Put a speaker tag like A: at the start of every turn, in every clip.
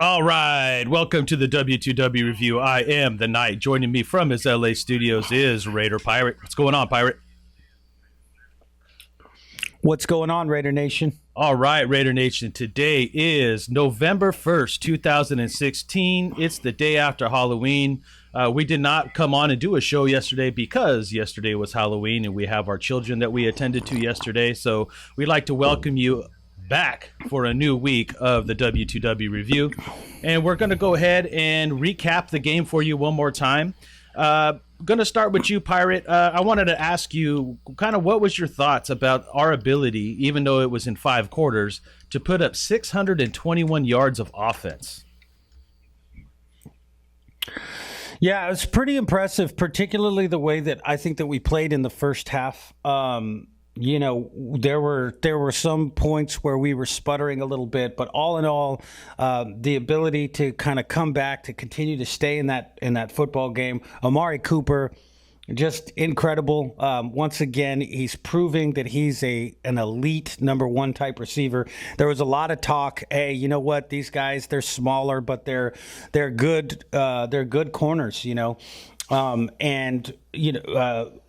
A: All right, welcome to the W2W review. I am the Knight. Joining me from his LA studios is Raider Pirate. What's going on, Pirate?
B: What's going on, Raider Nation?
A: All right, Raider Nation. Today is November 1st, 2016. It's the day after Halloween. We did not come on and do a show yesterday because yesterday was Halloween and we have our children that we attended to yesterday. So we'd like to welcome you back for a new week of the W2W review, and we're going to go ahead and recap the game for you one more time. Going to start with you, Pirate. I wanted to ask you kind of what was your thoughts about our ability, even though it was in 5 quarters, to put up 621 yards of offense.
B: Yeah, it was pretty impressive, particularly the way that I think that we played in the first half. You know, there were some points where we were sputtering a little bit, but all in all, the ability to kind of come back, to continue to stay in that football game. Amari Cooper, just incredible. Once again, he's proving that he's an elite number 1 type receiver. There was a lot of talk. Hey, you know what? These guys, they're smaller, but they're good. They're good corners. You know.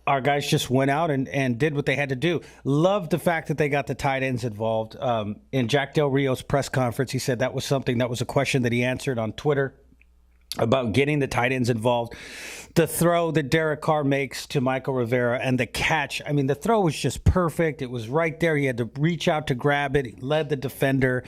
B: Our guys just went out and did what they had to do. Loved the fact that they got the tight ends involved. In Jack Del Rio's press conference, he said that was a question that he answered on Twitter about getting the tight ends involved. The throw that Derek Carr makes to Michael Rivera and the catch, I mean, the throw was just perfect. It was right there. He had to reach out to grab it. He led the defender.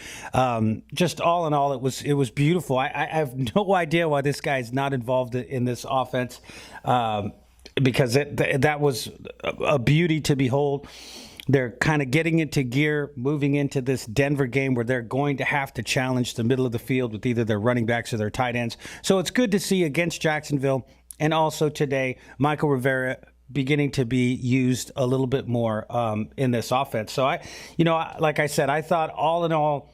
B: Just all in all, it was beautiful. I have no idea why this guy is not involved in this offense, because that was a beauty to behold. They're kind of getting into gear, moving into this Denver game where they're going to have to challenge the middle of the field with either their running backs or their tight ends. So it's good to see against Jacksonville, and also today, Michael Rivera beginning to be used a little bit more in this offense. So like I said, I thought all in all,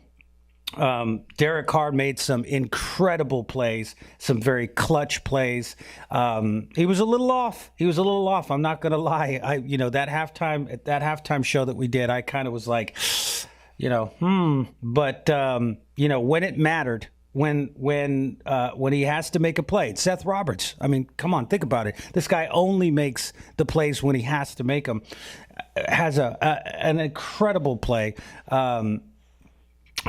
B: Derek Carr made some incredible plays, some very clutch plays. He was a little off. I'm not going to lie. That halftime show that we did, I kind of was like, but when it mattered, when he has to make a play, it's Seth Roberts. I mean, come on, think about it. This guy only makes the plays when he has to make them. Has an incredible play.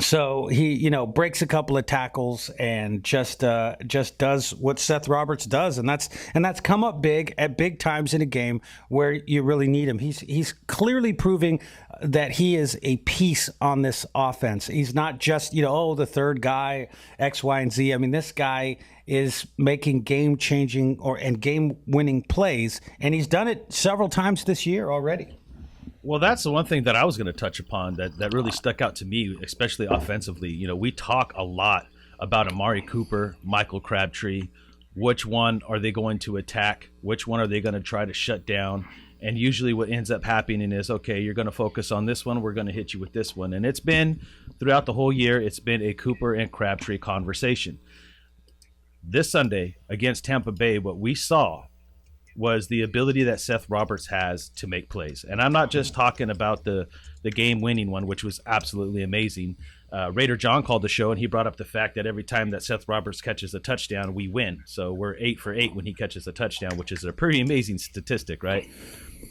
B: So he, breaks a couple of tackles and just does what Seth Roberts does, and that's come up big at big times in a game where you really need him. He's clearly proving that he is a piece on this offense. He's not just the third guy, X, Y, and Z. I mean, this guy is making game-changing and game-winning plays, and he's done it several times this year already.
A: Well, that's the one thing that I was going to touch upon that really stuck out to me, especially offensively. We talk a lot about Amari Cooper, Michael Crabtree. Which one are they going to attack? Which one are they going to try to shut down? And usually what ends up happening is, okay, you're going to focus on this one. We're going to hit you with this one. And it's been, throughout the whole year, it's been a Cooper and Crabtree conversation. This Sunday against Tampa Bay, what we saw was the ability that Seth Roberts has to make plays. And I'm not just talking about the game-winning one, which was absolutely amazing. Raider John called the show, and he brought up the fact that every time that Seth Roberts catches a touchdown, we win. So we're 8 for 8 when he catches a touchdown, which is a pretty amazing statistic, right?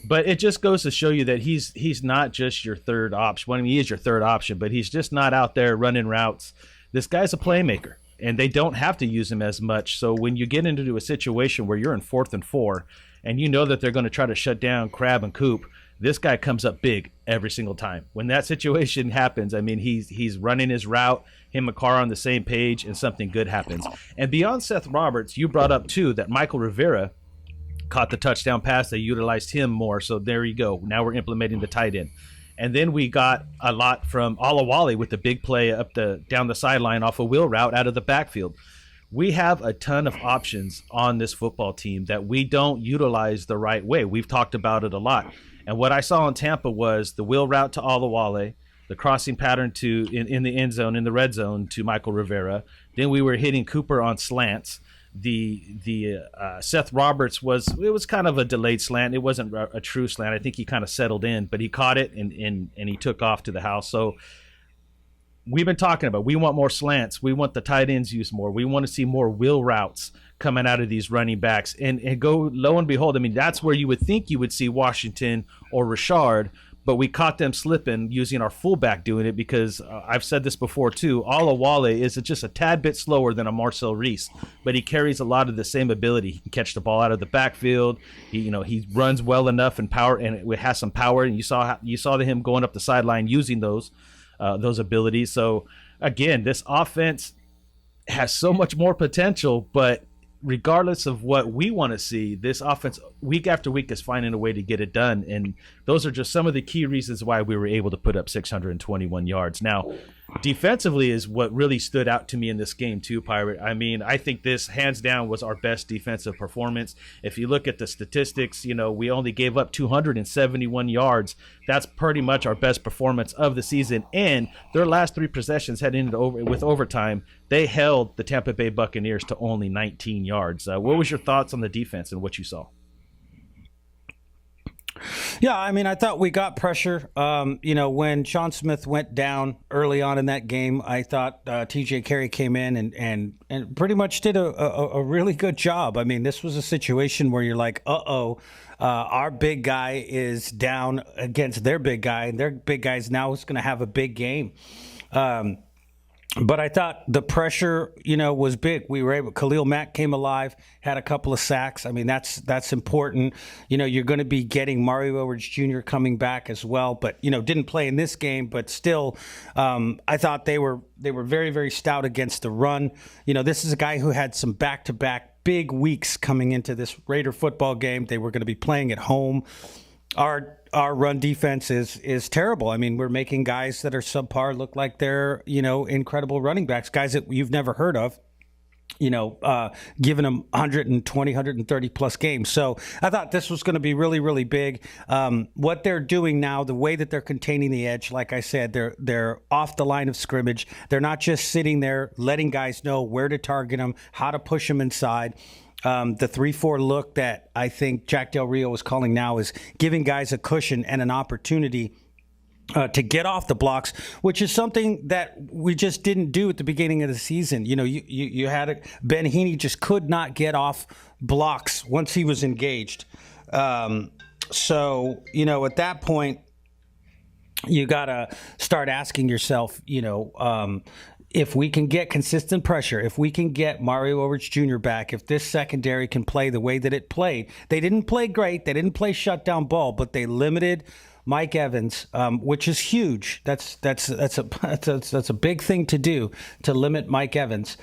A: But it just goes to show you that he's not just your third option. Well, I mean, he is your third option, but he's just not out there running routes. This guy's a playmaker, and they don't have to use him as much. So when you get into a situation where you're in 4th and 4 and you know that they're going to try to shut down Crab and Coop, this guy comes up big every single time. When that situation happens, I mean, he's running his route, him and Carr on the same page, and something good happens. And beyond Seth Roberts, you brought up, too, that Michael Rivera caught the touchdown pass. They utilized him more. So there you go. Now we're implementing the tight end. And then we got a lot from Alawale with the big play down the sideline off a wheel route out of the backfield. We have a ton of options on this football team that we don't utilize the right way. We've talked about it a lot. And what I saw in Tampa was the wheel route to Alawale, the crossing pattern in the end zone, in the red zone to Michael Rivera. Then we were hitting Cooper on slants. The Seth Roberts was kind of a delayed slant. It wasn't a true slant. I think he kind of settled in, but he caught it and he took off to the house. So we've been talking about, we want more slants. We want the tight ends used more. We want to see more wheel routes coming out of these running backs. And go, lo and behold, I mean, that's where you would think you would see Washington or Richard, but we caught them slipping using our fullback doing it because I've said this before too. Alawale is just a tad bit slower than a Marcel Reese, but he carries a lot of the same ability. He can catch the ball out of the backfield. He runs well enough and power, and it has some power. And you saw him going up the sideline using those abilities. So again, this offense has so much more potential, but regardless of what we want to see, this offense week after week is finding a way to get it done. And those are just some of the key reasons why we were able to put up 621 yards. Now, defensively is what really stood out to me in this game too, Pirate. I mean, I think this hands down was our best defensive performance. If you look at the statistics, we only gave up 271 yards. That's pretty much our best performance of the season. And their last 3 possessions heading into with overtime, they held the Tampa Bay Buccaneers to only 19 yards. What was your thoughts on the defense and what you saw?
B: Yeah, I mean, I thought we got pressure. When Sean Smith went down early on in that game, I thought TJ Carey came in and pretty much did a really good job. I mean, this was a situation where you're like, our big guy is down against their big guy, and their big guy is now going to have a big game. But I thought the pressure, was big. We were able. Khalil Mack came alive, had a couple of sacks. I mean, that's important. You're going to be getting Mario Edwards Jr. coming back as well, but didn't play in this game. But still, I thought they were very, very stout against the run. This is a guy who had some back-to-back big weeks coming into this Raider football game. They were going to be playing at home. Our run defense is terrible. I mean, we're making guys that are subpar look like they're, incredible running backs, guys that you've never heard of, giving them 120, 130 plus games. So I thought this was going to be really, really big. What they're doing now, the way that they're containing the edge, like I said, they're off the line of scrimmage. They're not just sitting there letting guys know where to target them, how to push them inside. The 3-4 look that I think Jack Del Rio is calling now is giving guys a cushion and an opportunity to get off the blocks, which is something that we just didn't do at the beginning of the season. You had Ben Heaney just could not get off blocks once he was engaged. So at that point, you got to start asking yourself, if we can get consistent pressure, if we can get Mario Edwards Jr. back, if this secondary can play the way that it played, they didn't play great. They didn't play shutdown ball, but they limited Mike Evans, which is huge. That's a big thing to do, to limit Mike Evans.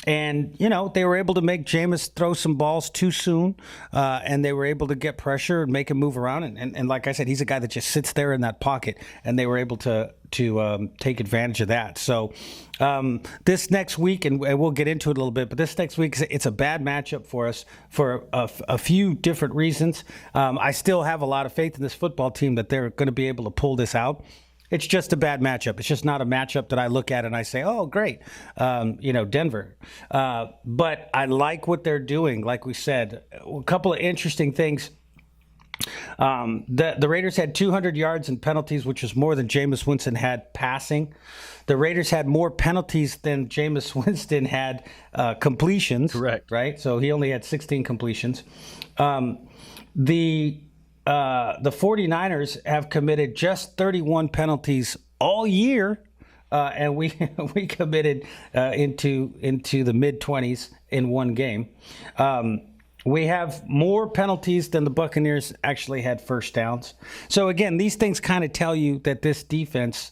B: And, they were able to make Jameis throw some balls too soon, and they were able to get pressure and make him move around. And like I said, he's a guy that just sits there in that pocket, and they were able to take advantage of that. So this next week, and we'll get into it a little bit, but this next week, it's a bad matchup for us for a few different reasons. I still have a lot of faith in this football team that they're going to be able to pull this out. It's just a bad matchup. It's just not a matchup that I look at and I say, oh, great, Denver. But I like what they're doing. Like we said, a couple of interesting things. The Raiders had 200 yards and penalties, which is more than Jameis Winston had passing. The Raiders had more penalties than Jameis Winston had completions.
A: Correct.
B: Right? So he only had 16 completions. The 49ers have committed just 31 penalties all year, and we committed into the mid-20s in one game. We have more penalties than the Buccaneers actually had first downs. So again, these things kind of tell you that this defense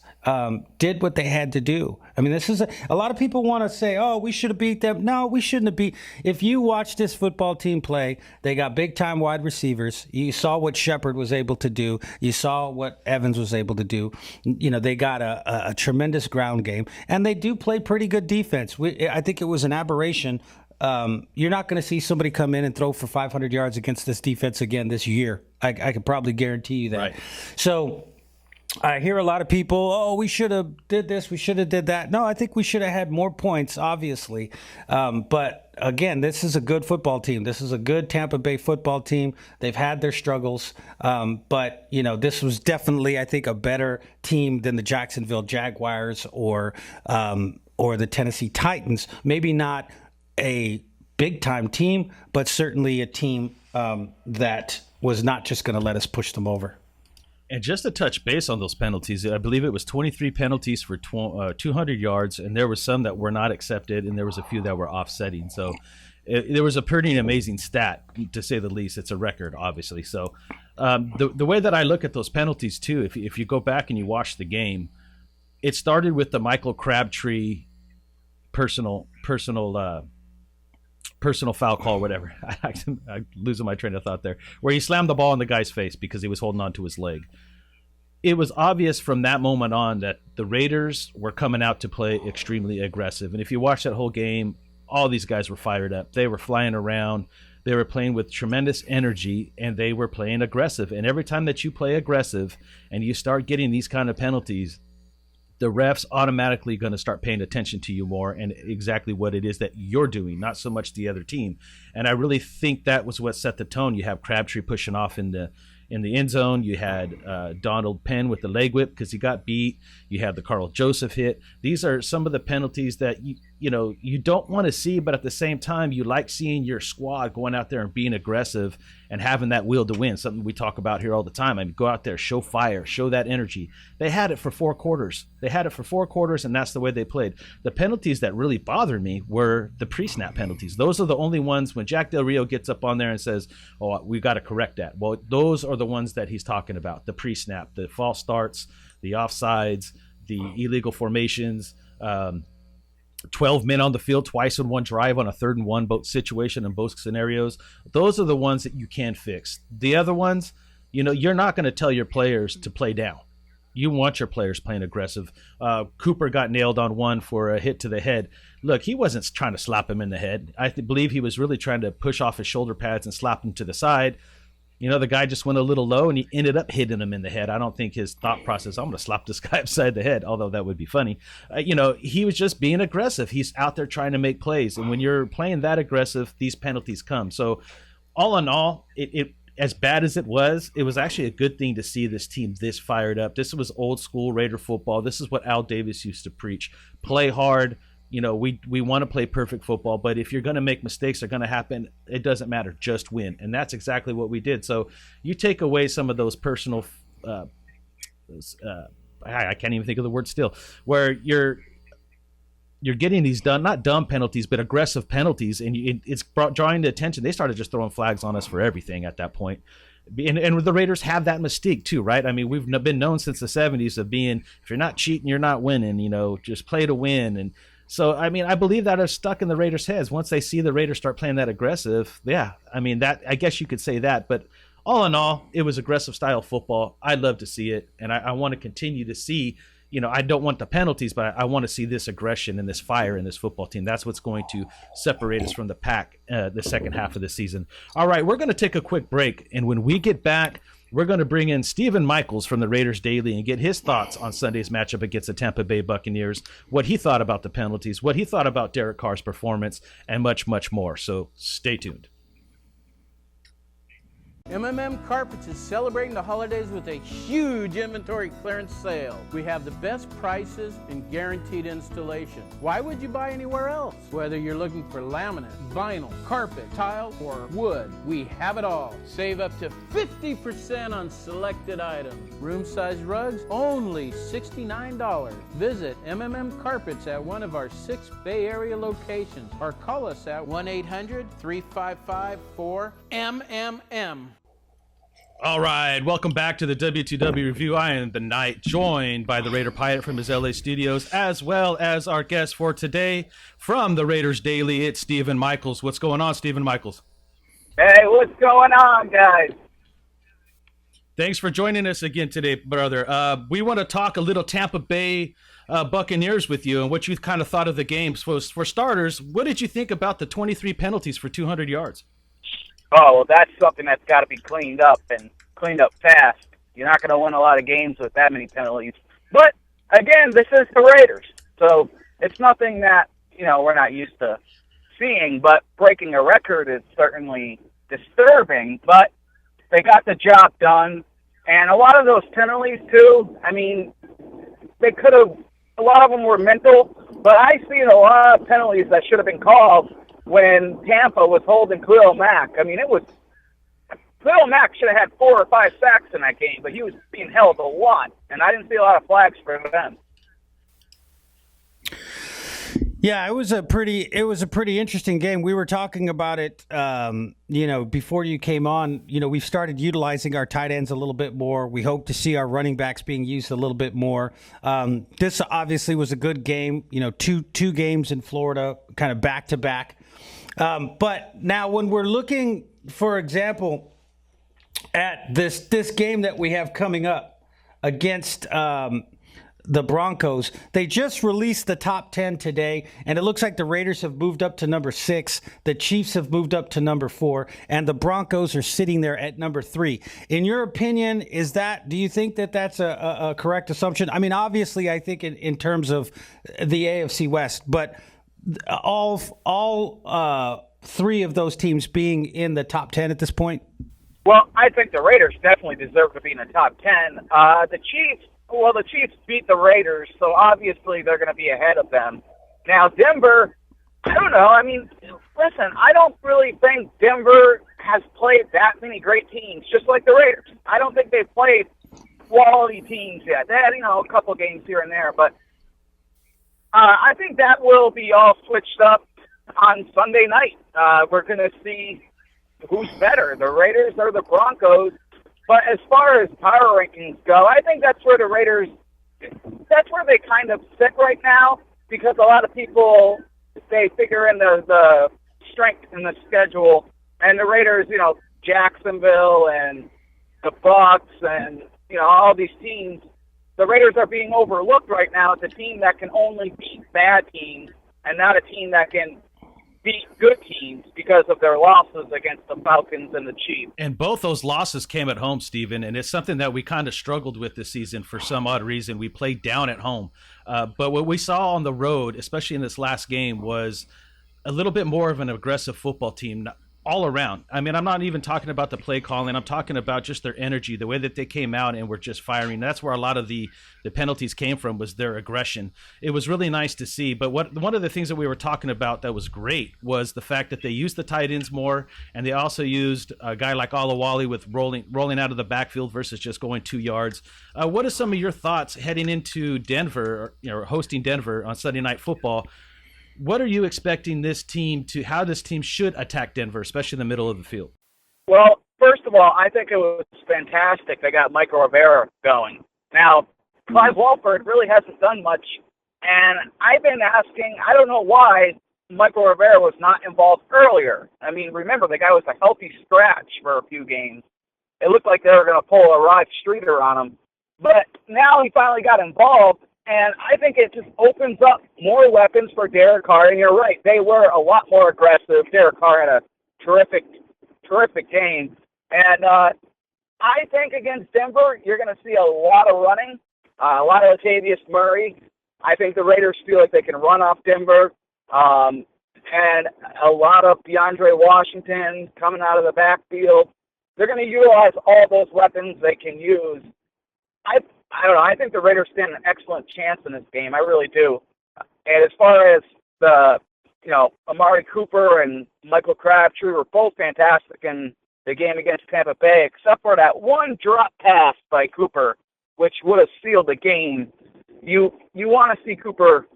B: did what they had to do. I mean, this is a lot of people want to say, oh, we should have beat them. No, we shouldn't have beat. If you watch this football team play, they got big time wide receivers. You saw what Shepard was able to do. You saw what Evans was able to do. They got a tremendous ground game, and they do play pretty good defense. I think it was an aberration. You're not going to see somebody come in and throw for 500 yards against this defense again this year. I could probably guarantee you that.
A: Right.
B: So I hear a lot of people, oh, we should have did this, we should have did that. No, I think we should have had more points, obviously. But again, this is a good football team. This is a good Tampa Bay football team. They've had their struggles, but this was definitely, I think, a better team than the Jacksonville Jaguars or the Tennessee Titans. Maybe not a big time team, but certainly a team that was not just going to let us push them over.
A: And just to touch base on those penalties, I believe it was 23 penalties for 200 yards, and there were some that were not accepted, and there was a few that were offsetting. So there was a pretty amazing stat, to say the least. It's a record, obviously. So the way that I look at those penalties, too, if you go back and you watch the game, it started with the Michael Crabtree personal foul call, whatever. I'm losing my train of thought there, where he slammed the ball in the guy's face because he was holding on to his leg. It was obvious from that moment on that the Raiders were coming out to play extremely aggressive. And if you watch that whole game, all these guys were fired up. They were flying around. They were playing with tremendous energy, and they were playing aggressive. And every time that you play aggressive and you start getting these kind of penalties, the ref's automatically going to start paying attention to you more and exactly what it is that you're doing, not so much the other team. And I really think that was what set the tone. You have Crabtree pushing off in the end zone. You had Donald Penn with the leg whip because he got beat. You had the Carl Joseph hit. These are some of the penalties that you don't want to see, but at the same time, you like seeing your squad going out there and being aggressive and having that will to win, something we talk about here all the time. I mean, go out there, show fire, show that energy. They had it for 4 quarters. And that's the way they played. The penalties that really bothered me were the pre-snap penalties. Those are the only ones when Jack Del Rio gets up on there and says, oh, we got to correct that. Well, those are the ones that he's talking about, the pre-snap, the false starts, the offsides, the illegal formations, 12 men on the field twice in one drive on a 3rd and 1 both situation in both scenarios. Those are the ones that you can fix. The other ones, you're not going to tell your players to play down. You want your players playing aggressive. Cooper got nailed on one for a hit to the head. Look, he wasn't trying to slap him in the head. I believe he was really trying to push off his shoulder pads and slap him to the side. The guy just went a little low and he ended up hitting him in the head. I don't think his thought process, I'm going to slap this guy upside the head, although that would be funny. He was just being aggressive. He's out there trying to make plays. And when you're playing that aggressive, these penalties come. So all in all, it as bad as it was actually a good thing to see this team this fired up. This was old school Raider football. This is what Al Davis used to preach. Play hard. We want to play perfect football, but if you're going to make mistakes, they're going to happen. It doesn't matter. Just win. And that's exactly what we did. So you take away some of those personal, I can't even think of the word still, where you're getting these not dumb penalties, but aggressive penalties. And it's drawing the attention. They started just throwing flags on us for everything at that point. And the Raiders have that mystique too, right? I mean, we've been known since the 70s of being, if you're not cheating, you're not winning, just play to win. And so, I mean, I believe that are stuck in the Raiders' heads. Once they see the Raiders start playing that aggressive, yeah, I mean, that I guess you could say that. But all in all, it was aggressive style football. I'd love to see it, and I want to continue to see. I don't want the penalties, but I want to see this aggression and this fire in this football team. That's what's going to separate us from the pack the second half of the season. All right, we're going to take a quick break, and when we get back, we're going to bring in Stephen Michaels from the Raiders Daily and get his thoughts on Sunday's matchup against the Tampa Bay Buccaneers, what he thought about the penalties, what he thought about Derek Carr's performance, and much, much more. So stay tuned.
C: Carpets is celebrating the holidays with a huge inventory clearance sale. We have the best prices and guaranteed installation. Why would you buy anywhere else? Whether you're looking for laminate, vinyl, carpet, tile, or wood, we have it all. Save up to 50% on selected items. Room size rugs, only $69. Visit Carpets at one of our 6 Bay Area locations or call us at 1-800-355-4MMM.
A: All right, welcome back to the W2W Review. I am the Knight, joined by the Raider Pilot from his LA studios, as well as our guest for today from the Raiders Daily. It's Stephen Michaels. What's going on, Stephen Michaels?
D: Hey, what's going on, guys?
A: Thanks for joining us again today, brother. We want to talk a little Tampa Bay Buccaneers with you and what you kind of thought of the game. So for starters, what did you think about the 23 penalties for 200 yards?
D: Oh, well, that's something that's got to be cleaned up and cleaned up fast. You're not going to win a lot of games with that many penalties. But, again, this is the Raiders. So it's nothing that, we're not used to seeing. But breaking a record is certainly disturbing. But they got the job done. And a lot of those penalties, too, I mean, they could have – a lot of them were mental. But I see a lot of penalties that should have been called when Tampa was holding Khalil Mack. I mean, Khalil Mack should have had 4 or 5 sacks in that game, but he was being held a lot, and I didn't see a lot of flags for them.
B: Yeah, it was a pretty interesting game. We were talking about it, before you came on. We've started utilizing our tight ends a little bit more. We hope to see our running backs being used a little bit more. This obviously was a good game. Two games in Florida, kind of back to back. But now, when we're looking, for example, at this game that we have coming up against the Broncos, they just released the top 10 today, and it looks like the Raiders have moved up to number 6, the Chiefs have moved up to number 4, and the Broncos are sitting there at number 3. In your opinion, do you think that that's a correct assumption? I mean, obviously, I think in terms of the AFC West, but all 3 of those teams being in the top 10 at this point?
D: Well, I think the Raiders definitely deserve to be in the top 10. The Chiefs beat the Raiders, so obviously they're going to be ahead of them. Now, Denver, I don't know. I mean, listen, I don't really think Denver has played that many great teams, just like the Raiders. I don't think they've played quality teams yet. They had, a couple games here and there, but I think that will be all switched up on Sunday night. We're going to see who's better, the Raiders or the Broncos. But as far as power rankings go, I think that's where the Raiders, that's where they kind of sit right now, because a lot of people, they figure in the strength in the schedule, and the Raiders, Jacksonville and the Bucks and, all these teams, the Raiders are being overlooked right now as a team that can only beat bad teams and not a team that can beat good teams because of their losses against the Falcons and the Chiefs.
A: And both those losses came at home, Steven, and it's something that we kind of struggled with this season for some odd reason. We played down at home. But what we saw on the road, especially in this last game, was a little bit more of an aggressive football team all around. I mean, I'm not even talking about the play calling. I'm talking about just their energy, the way that they came out and were just firing. That's where a lot of the penalties came from, was their aggression. It was really nice to see. But one of the things that we were talking about that was great was the fact that they used the tight ends more, and they also used a guy like Olawale with rolling out of the backfield versus just going 2 yards. What are some of your thoughts heading into Denver, or hosting Denver on Sunday Night Football? What are you expecting how this team should attack Denver, especially in the middle of the field?
D: Well, first of all, I think it was fantastic they got Michael Rivera going. Now, Clive Walford really hasn't done much, and I've been asking, I don't know why Michael Rivera was not involved earlier. I mean, remember, the guy was a healthy scratch for a few games. It looked like they were going to pull a Rod Streeter on him. But now he finally got involved, and I think it just opens up more weapons for Derek Carr. And you're right, they were a lot more aggressive. Derek Carr had a terrific game. And I think against Denver, you're going to see a lot of running, a lot of Latavius Murray. I think the Raiders feel like they can run off Denver. And a lot of DeAndre Washington coming out of the backfield. They're going to utilize all those weapons they can use. I don't know. I think the Raiders stand an excellent chance in this game. I really do. And as far as Amari Cooper and Michael Crabtree were both fantastic in the game against Tampa Bay, except for that one drop pass by Cooper, which would have sealed the game. You want to see Cooper,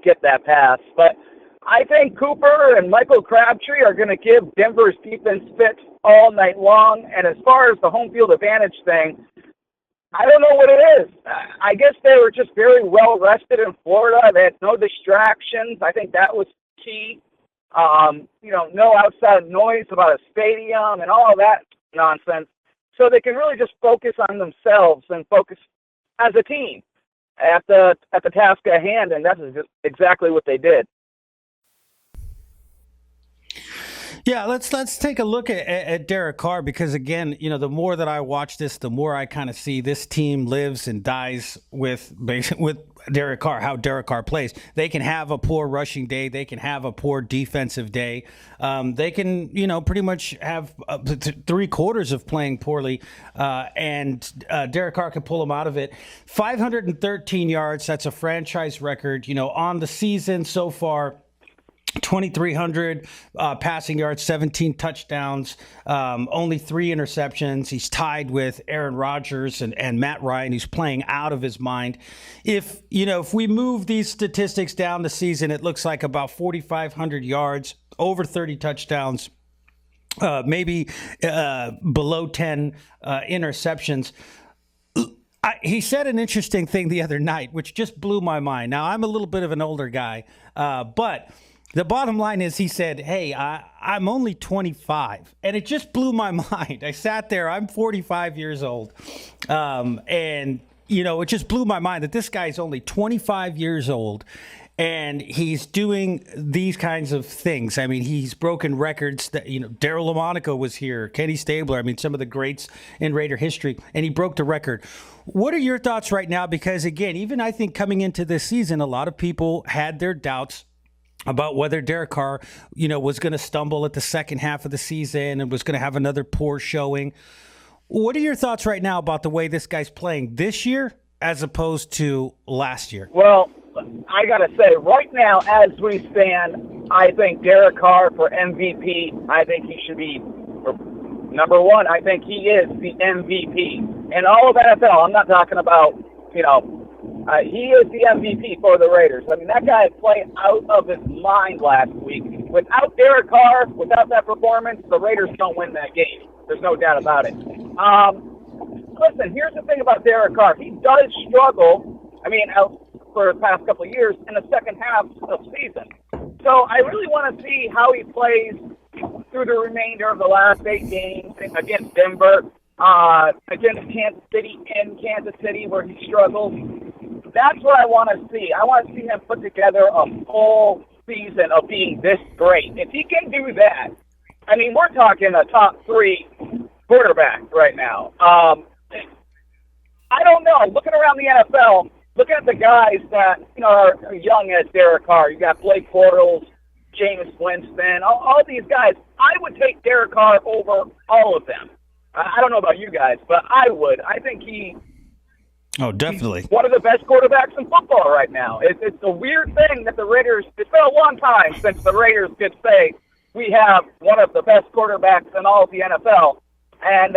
D: get that pass. But I think Cooper and Michael Crabtree are going to give Denver's defense fits all night long. And as far as the home field advantage thing, I don't know what it is. I guess they were just very well rested in Florida. They had no distractions. I think that was key. No outside noise about a stadium and all of that nonsense. So they can really just focus on themselves and focus as a team at the task at hand, and that's just exactly what they did.
B: Yeah, let's take a look at Derek Carr, because again, the more that I watch this, the more I kind of see this team lives and dies with Derek Carr, how Derek Carr plays. They can have a poor rushing day, they can have a poor defensive day, they can pretty much have 3/4 of playing poorly, and Derek Carr can pull them out of it. 513 yards, that's a franchise record. On the season so far, 2,300 passing yards, 17 touchdowns, only 3 interceptions. He's tied with Aaron Rodgers and Matt Ryan, who's playing out of his mind. If we move these statistics down the season, it looks like about 4,500 yards, over 30 touchdowns, maybe below 10 interceptions. He said an interesting thing the other night, which just blew my mind. Now, I'm a little bit of an older guy, but the bottom line is, he said, hey, I'm only 25. And it just blew my mind. I sat there. I'm 45 years old. And, it just blew my mind that this guy's only 25 years old. And he's doing these kinds of things. I mean, he's broken records that, Darryl LaMonaco was here, Kenny Stabler. I mean, some of the greats in Raider history. And he broke the record. What are your thoughts right now? Because, again, even I think coming into this season, a lot of people had their doubts about whether Derek Carr, was going to stumble at the second half of the season and was going to have another poor showing. What are your thoughts right now about the way this guy's playing this year as opposed to last year?
D: Well, I got to say, right now, as we stand, I think Derek Carr for MVP, I think he should be number one. I think he is the MVP. In all of NFL, I'm not talking about, he is the MVP for the Raiders. I mean, that guy played out of his mind last week. Without Derek Carr, without that performance, the Raiders don't win that game. There's no doubt about it. Listen, here's the thing about Derek Carr. He does struggle, for the past couple of years in the second half of the season. So I really want to see how he plays through the remainder of the last 8 games against Denver, against Kansas City, in Kansas City, where he struggled. That's what I want to see. I want to see him put together a full season of being this great. If he can do that, we're talking a top 3 quarterback right now. I don't know. Looking around the NFL, looking at the guys that are young as Derek Carr, you got Blake Bortles, Jameis Winston, all these guys. I would take Derek Carr over all of them. I don't know about you guys, but I would. I think
B: definitely.
D: He's one of the best quarterbacks in football right now. It's a weird thing that the Raiders, it's been a long time since the Raiders could say we have one of the best quarterbacks in all of the NFL. And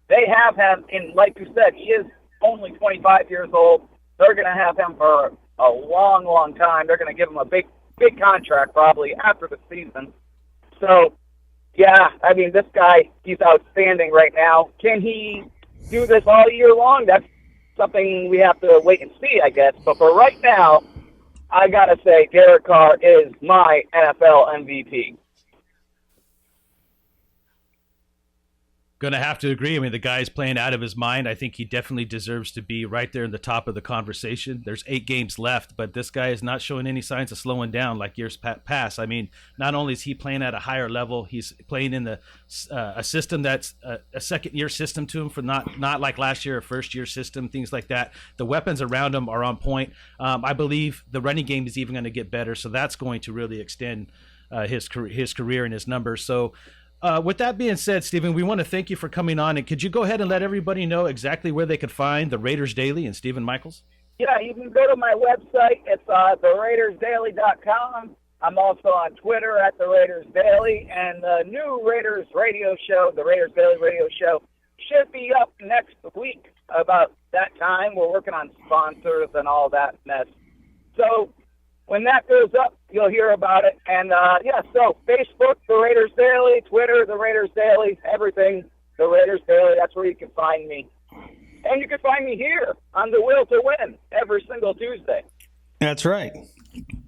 D: they have him, and like you said, he is only 25 years old. They're going to have him for a long, long time. They're going to give him a big contract probably after the season. So, yeah, this guy, he's outstanding right now. Can he do this all year long? That's something we have to wait and see, I guess. But for right now, I got to say Derek Carr is my NFL MVP.
A: Going to have to agree. The guy's playing out of his mind. I think he definitely deserves to be right there in the top of the conversation. There's 8 games left, but this guy is not showing any signs of slowing down like years past. Not only is he playing at a higher level, he's playing in a system that's a second-year system to him, for not like last year, a first-year system, things like that. The weapons around him are on point. I believe the running game is even going to get better, so that's going to really extend his career and his numbers. So, with that being said, Stephen, we want to thank you for coming on. And could you go ahead and let everybody know exactly where they could find the Raiders Daily and Stephen Michaels?
D: Yeah, you can go to my website. It's theraidersdaily.com. I'm also on Twitter at the Raiders Daily. And the new Raiders radio show, the Raiders Daily radio show, should be up next week about that time. We're working on sponsors and all that mess. So when that goes up, you'll hear about it. And, so Facebook, The Raiders Daily, Twitter, The Raiders Daily, everything, The Raiders Daily. That's where you can find me. And you can find me here on The Will to Win every single Tuesday.
B: That's right.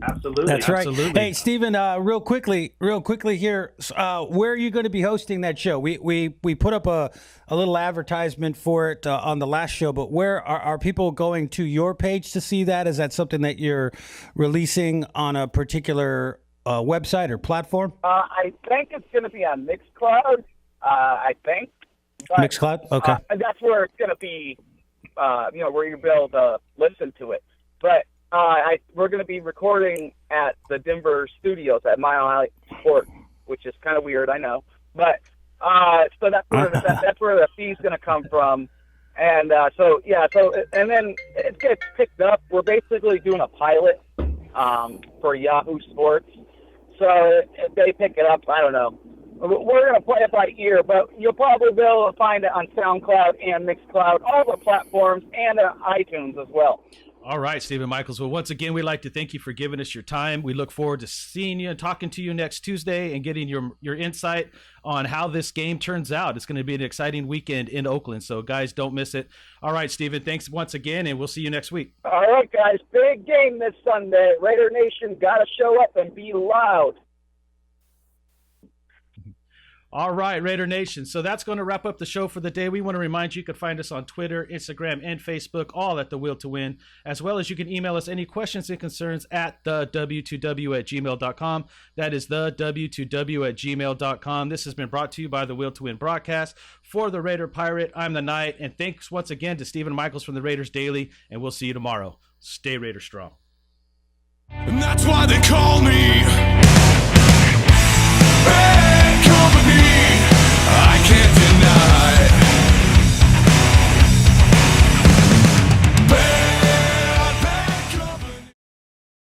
A: Absolutely.
B: That's right.
A: Absolutely.
B: Hey, Stephen, real quickly here, where are you going to be hosting that show? We put up a little advertisement for it on the last show, but where are people going to your page to see that? Is that something that you're releasing on a particular website or platform?
D: I think it's going to be on Mixcloud. I think. But,
B: Mixcloud? Okay.
D: And that's where it's going to be, where you'll be able to listen to it. But we're going to be recording at the Denver studios at Mile High Court, which is kind of weird, I know. But so that's where the fee's going to come from. And and then it gets picked up. We're basically doing a pilot for Yahoo Sports. So if they pick it up, I don't know. We're going to play it by ear, but you'll probably be able to find it on SoundCloud and Mixcloud, all the platforms, and iTunes as well.
A: All right, Stephen Michaels. Well, once again, we'd like to thank you for giving us your time. We look forward to seeing you and talking to you next Tuesday and getting your insight on how this game turns out. It's going to be an exciting weekend in Oakland, so guys, don't miss it. All right, Stephen, thanks once again, and we'll see you next week.
D: All right, guys, big game this Sunday. Raider Nation got to show up and be loud.
A: All right, Raider Nation. So that's going to wrap up the show for the day. We want to remind you can find us on Twitter, Instagram, and Facebook, all at The Will to Win, as well as you can email us any questions and concerns at thew2w@gmail.com. That is thew2w@gmail.com. This has been brought to you by the Will to Win broadcast. For the Raider Pirate, I'm the Knight, and thanks once again to Stephen Michaels from the Raiders Daily, and we'll see you tomorrow. Stay Raider strong.
E: And that's why they call me